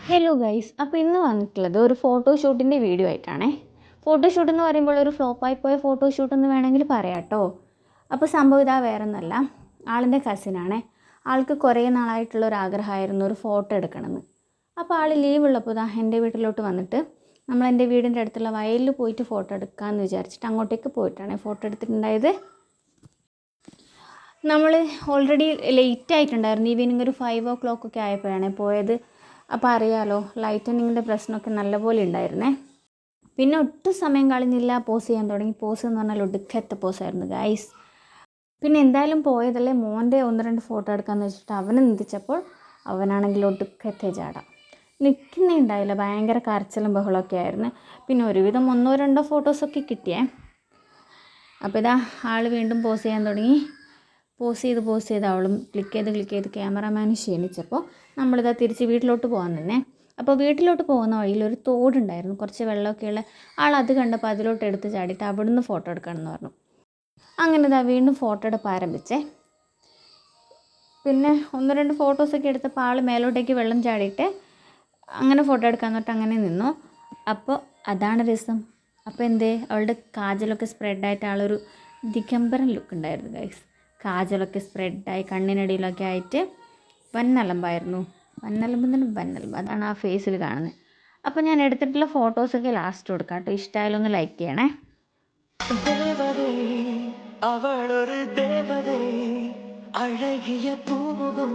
Hello guys, അപ്പോൾ ഇന്ന് വന്നിട്ടുള്ളത് ഒരു ഫോട്ടോഷൂട്ടിൻ്റെ വീഡിയോ ആയിട്ടാണേ. ഫോട്ടോഷൂട്ട് എന്ന് പറയുമ്പോൾ ഒരു ഫ്ലോപ്പായി പോയ ഫോട്ടോഷൂട്ട് എന്ന് വേണമെങ്കിൽ പറയാം കേട്ടോ. അപ്പോൾ സംഭവം ഇതാ വേറെ ഒന്നല്ല, ആളിൻ്റെ കസിനാണേ. ആൾക്ക് കുറേ നാളായിട്ടുള്ള ഒരു ആഗ്രഹമായിരുന്നു ഒരു ഫോട്ടോ എടുക്കണമെന്ന്. അപ്പോൾ ആൾ ലീവ് ഉള്ളപ്പോൾ ഇതാ എൻ്റെ വീട്ടിലോട്ട് വന്നിട്ട് നമ്മൾ എൻ്റെ വീടിൻ്റെ അടുത്തുള്ള വയലിൽ പോയിട്ട് ഫോട്ടോ എടുക്കാമെന്ന് വിചാരിച്ചിട്ട് അങ്ങോട്ടേക്ക് പോയിട്ടാണ് ഫോട്ടോ എടുത്തിട്ടുണ്ടായത്. നമ്മൾ ഓൾറെഡി ലേറ്റ് ആയിട്ടുണ്ടായിരുന്നു, ഈവനിങ് ഒരു 5 o'clock ആയപ്പോഴാണ് പോയത്. അപ്പോൾ അറിയാലോ, ലൈറ്റനിങ്ങിൻ്റെ പ്രശ്നമൊക്കെ നല്ലപോലെ ഉണ്ടായിരുന്നേ. പിന്നെ ഒട്ടും സമയം കളഞ്ഞില്ല, പോസ് ചെയ്യാൻ തുടങ്ങി. പോസ് എന്ന് പറഞ്ഞാൽ ഒടുക്കത്തെ പോസായിരുന്നു ഗൈസ്. പിന്നെ എന്തായാലും പോയതല്ലേ, മോൻ്റെ 1-2 ഫോട്ടോ എടുക്കാമെന്ന് വെച്ചിട്ട് അവനെ നിന്ദിച്ചപ്പോൾ അവനാണെങ്കിൽ ഒടുക്കത്തെ ജാട, നിൽക്കുന്നേ ഉണ്ടായില്ല. ഭയങ്കര കരച്ചിലും ബഹളമൊക്കെ ആയിരുന്നു. പിന്നെ ഒരുവിധം 1-2 ഫോട്ടോസൊക്കെ കിട്ടിയേ. അപ്പോൾ ഇതാ ആൾ വീണ്ടും പോസ് ചെയ്യാൻ തുടങ്ങി. പോസ് ചെയ്ത് അവളും ക്ലിക്ക് ചെയ്ത് ക്യാമറാമാൻ ക്ഷീണിച്ചപ്പോൾ നമ്മളിതാ തിരിച്ച് വീട്ടിലോട്ട് പോകാൻ തന്നെ. അപ്പോൾ വീട്ടിലോട്ട് പോകുന്ന വഴിയിൽ ഒരു തോടുണ്ടായിരുന്നു, കുറച്ച് വെള്ളമൊക്കെയുള്ള. ആൾ അത് കണ്ടപ്പോൾ അതിലോട്ട് എടുത്ത് ചാടിയിട്ട് അവിടുന്ന് ഫോട്ടോ എടുക്കണമെന്ന് പറഞ്ഞു. അങ്ങനെ ഇതാ വീണ്ടും ഫോട്ടോ എടുപ്പ് ആരംഭിച്ചേ. പിന്നെ 1-2 ഫോട്ടോസൊക്കെ എടുത്തപ്പോൾ ആൾ മേലോട്ടേക്ക് വെള്ളം ചാടിയിട്ട് അങ്ങനെ ഫോട്ടോ എടുക്കാമെന്ന് പറഞ്ഞിട്ട് അങ്ങനെ നിന്നു. അപ്പോൾ അതാണ് രസം. അപ്പോൾ എന്തേ, അവളുടെ കാജലൊക്കെ സ്പ്രെഡായിട്ട് ആളൊരു ദിഗംബരൻ ലുക്ക് ഉണ്ടായിരുന്നു ഗൈസ്. കാജലൊക്കെ സ്പ്രെഡായി കണ്ണിനടിയിലൊക്കെ ആയിട്ട് വന്നലമ്പായിരുന്നു. വന്നലമ്പ് അതാണ് ആ ഫേസിൽ കാണുന്നത്. അപ്പോൾ ഞാൻ എടുത്തിട്ടുള്ള ഫോട്ടോസൊക്കെ ലാസ്റ്റ് കൊടുക്കാം കേട്ടോ. ഇഷ്ടമായാലൊന്ന് ലൈക്ക് ചെയ്യണേ. അവളൊരു ദേവതേ, അഴകിയ പൂവും